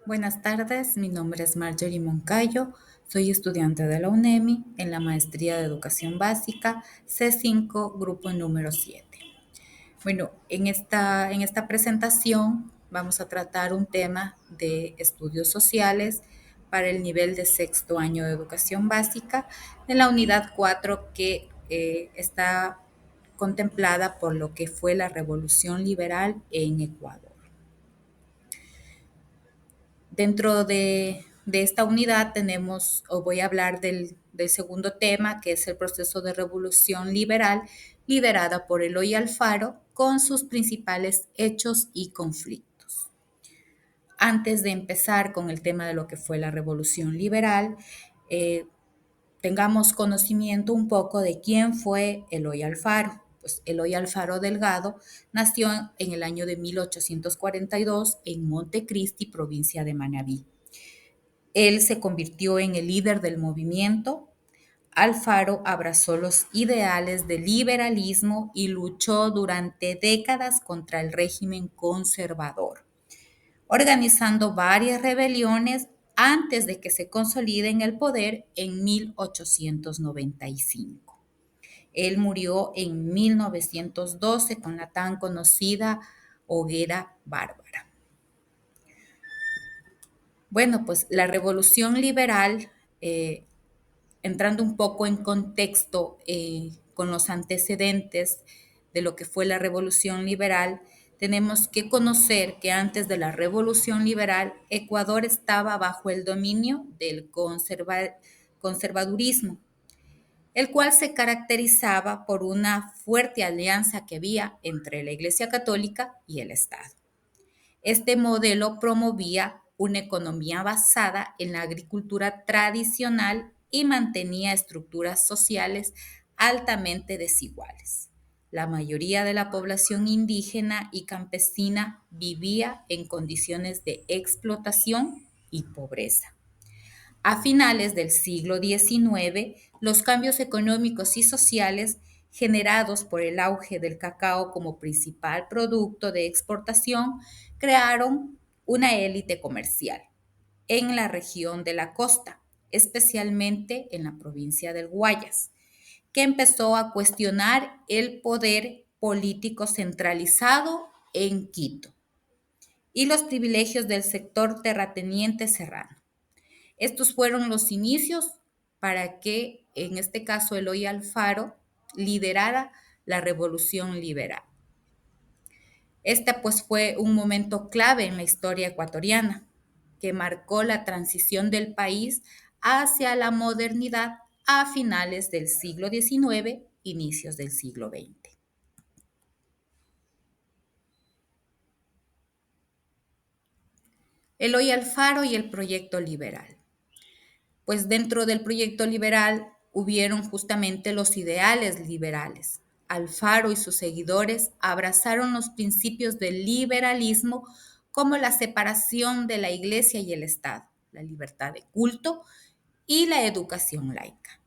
Buenas tardes, mi nombre es Marjorie Moncayo, soy estudiante de la UNEMI en la Maestría de Educación Básica C5, grupo número 7. Bueno, en esta presentación vamos a tratar un tema de estudios sociales para el nivel de sexto año de educación básica de la unidad 4 que está contemplada por lo que fue la Revolución Liberal en Ecuador. Dentro de esta unidad tenemos, o voy a hablar del segundo tema, que es el proceso de revolución liberal liderada por Eloy Alfaro con sus principales hechos y conflictos. Antes de empezar con el tema de lo que fue la revolución liberal, eh, tengamos conocimiento un poco de quién fue Eloy Alfaro. Pues Eloy Alfaro Delgado nació en el año de 1842 en Montecristi, provincia de Manabí. Él se convirtió en el líder del movimiento. Alfaro abrazó los ideales del liberalismo y luchó durante décadas contra el régimen conservador, organizando varias rebeliones antes de que se consolide en el poder en 1895. Él murió en 1912 con la tan conocida hoguera bárbara. Bueno, pues la revolución liberal, entrando un poco en contexto con los antecedentes de lo que fue la revolución liberal, tenemos que conocer que antes de la revolución liberal, Ecuador estaba bajo el dominio del conservadurismo, el cual se caracterizaba por una fuerte alianza que había entre la Iglesia Católica y el Estado. Este modelo promovía una economía basada en la agricultura tradicional y mantenía estructuras sociales altamente desiguales. La mayoría de la población indígena y campesina vivía en condiciones de explotación y pobreza. A finales del siglo XIX, los cambios económicos y sociales generados por el auge del cacao como principal producto de exportación crearon una élite comercial en la región de la costa, especialmente en la provincia del Guayas, que empezó a cuestionar el poder político centralizado en Quito y los privilegios del sector terrateniente serrano. Estos fueron los inicios para que, en este caso, Eloy Alfaro liderara la revolución liberal. Este pues fue un momento clave en la historia ecuatoriana que marcó la transición del país hacia la modernidad a finales del siglo XIX, inicios del siglo XX. Eloy Alfaro y el proyecto liberal. Pues dentro del proyecto liberal hubieron justamente los ideales liberales. Alfaro y sus seguidores abrazaron los principios del liberalismo como la separación de la Iglesia y el Estado, la libertad de culto y la educación laica.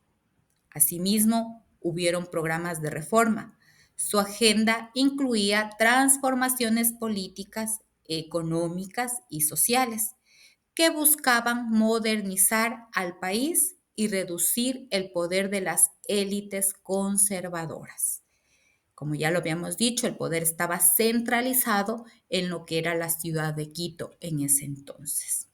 Asimismo, hubieron programas de reforma. Su agenda incluía transformaciones políticas, económicas y sociales que buscaban modernizar al país y reducir el poder de las élites conservadoras. Como ya lo habíamos dicho, el poder estaba centralizado en lo que era la ciudad de Quito en ese entonces.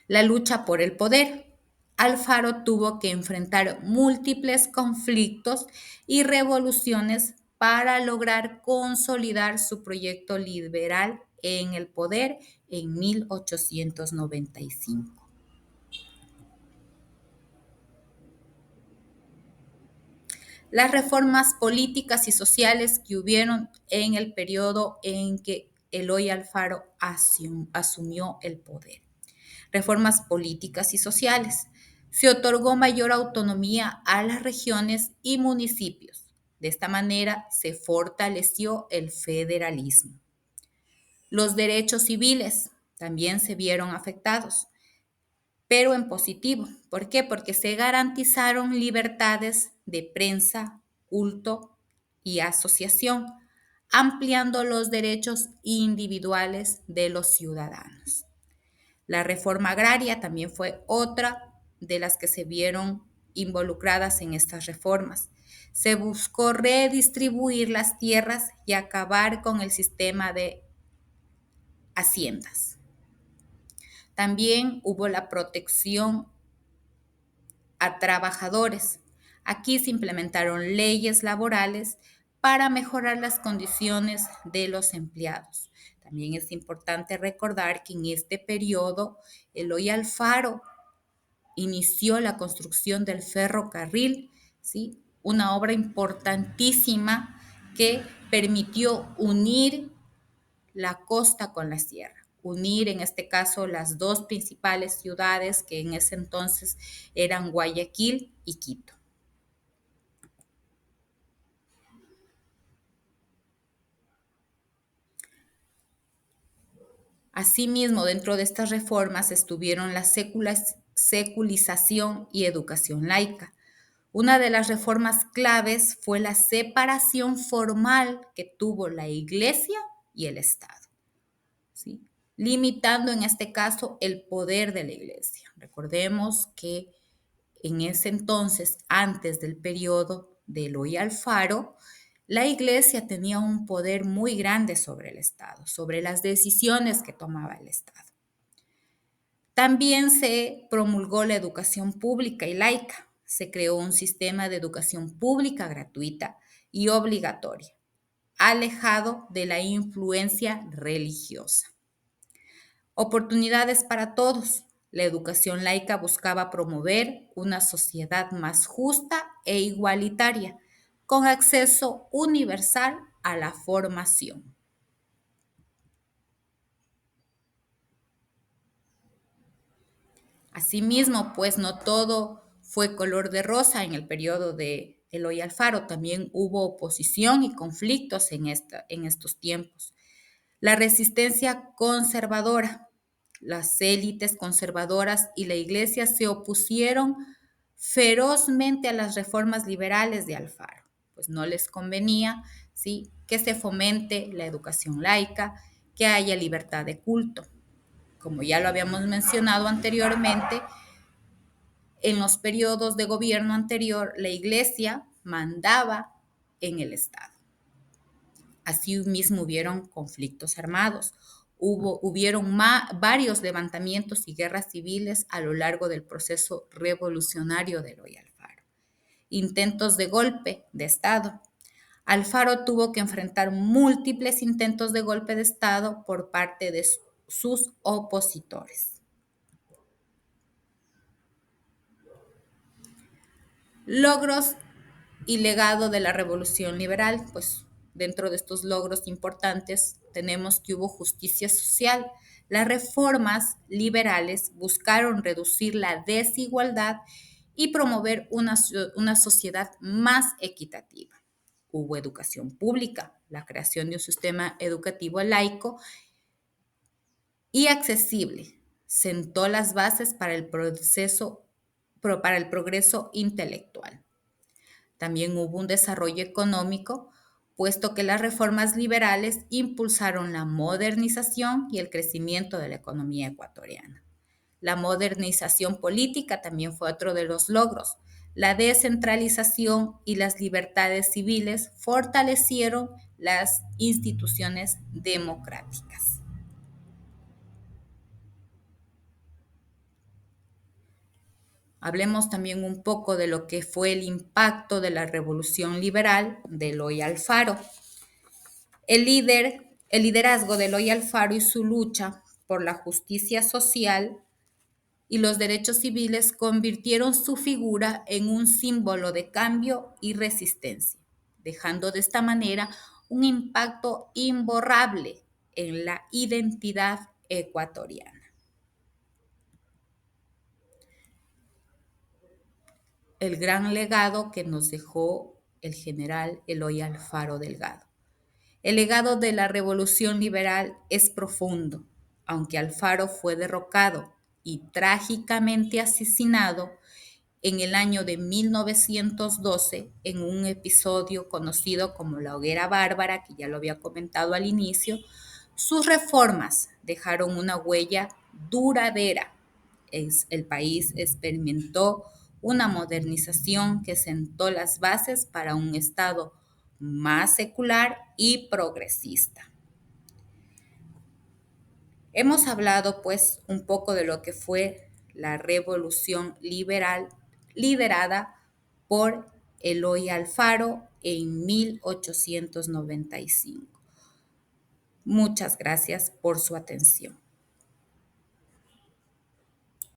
La lucha por el poder. Alfaro tuvo que enfrentar múltiples conflictos y revoluciones para lograr consolidar su proyecto liberal en el poder en 1895. Las reformas políticas y sociales que hubieron en el periodo en que Eloy Alfaro asumió el poder. Reformas políticas y sociales. Se otorgó mayor autonomía a las regiones y municipios. De esta manera se fortaleció el federalismo. Los derechos civiles también se vieron afectados, pero en positivo. ¿Por qué? Porque se garantizaron libertades de prensa, culto y asociación, ampliando los derechos individuales de los ciudadanos. La reforma agraria también fue otra de las que se vieron involucradas en estas reformas. Se buscó redistribuir las tierras y acabar con el sistema de haciendas. También hubo la protección a trabajadores. Aquí se implementaron leyes laborales para mejorar las condiciones de los empleados. También es importante recordar que en este periodo Eloy Alfaro inició la construcción del ferrocarril, ¿sí? Una obra importantísima que permitió unir la costa con la sierra, unir en este caso las dos principales ciudades que en ese entonces eran Guayaquil y Quito. Asimismo, dentro de estas reformas estuvieron la seculización y educación laica. Una de las reformas claves fue la separación formal que tuvo la Iglesia y el Estado, ¿sí? Limitando en este caso el poder de la Iglesia. Recordemos que en ese entonces, antes del periodo de Eloy Alfaro, la Iglesia tenía un poder muy grande sobre el Estado, sobre las decisiones que tomaba el Estado. También se promulgó la educación pública y laica. Se creó un sistema de educación pública gratuita y obligatoria, alejado de la influencia religiosa. Oportunidades para todos. La educación laica buscaba promover una sociedad más justa e igualitaria, con acceso universal a la formación. Asimismo, pues no todo fue color de rosa en el periodo de Eloy Alfaro, también hubo oposición y conflictos en estos tiempos. La resistencia conservadora, las élites conservadoras y la Iglesia se opusieron ferozmente a las reformas liberales de Alfaro, pues no les convenía, ¿sí?, que se fomente la educación laica, que haya libertad de culto. Como ya lo habíamos mencionado anteriormente, en los periodos de gobierno anterior, la Iglesia mandaba en el Estado. Asimismo, hubieron conflictos armados. Hubieron varios levantamientos y guerras civiles a lo largo del proceso revolucionario de Eloy Alfaro. Intentos de golpe de Estado. Alfaro tuvo que enfrentar múltiples intentos de golpe de Estado por parte de sus opositores. Logros y legado de la Revolución Liberal, pues dentro de estos logros importantes tenemos que hubo justicia social. Las reformas liberales buscaron reducir la desigualdad y promover una sociedad más equitativa. Hubo educación pública, la creación de un sistema educativo laico y accesible. Sentó las bases para el progreso intelectual. También hubo un desarrollo económico, puesto que las reformas liberales impulsaron la modernización y el crecimiento de la economía ecuatoriana. La modernización política también fue otro de los logros. La descentralización y las libertades civiles fortalecieron las instituciones democráticas. Hablemos también un poco de lo que fue el impacto de la revolución liberal de Eloy Alfaro. El liderazgo de Eloy Alfaro y su lucha por la justicia social y los derechos civiles convirtieron su figura en un símbolo de cambio y resistencia, dejando de esta manera un impacto imborrable en la identidad ecuatoriana. El gran legado que nos dejó el general Eloy Alfaro Delgado. El legado de la revolución liberal es profundo. Aunque Alfaro fue derrocado y trágicamente asesinado en el año de 1912 en un episodio conocido como la Hoguera Bárbara, que ya lo había comentado al inicio, Sus reformas dejaron una huella duradera. El país experimentó una modernización que sentó las bases para un Estado más secular y progresista. Hemos hablado pues un poco de lo que fue la revolución liberal liderada por Eloy Alfaro en 1895. Muchas gracias por su atención.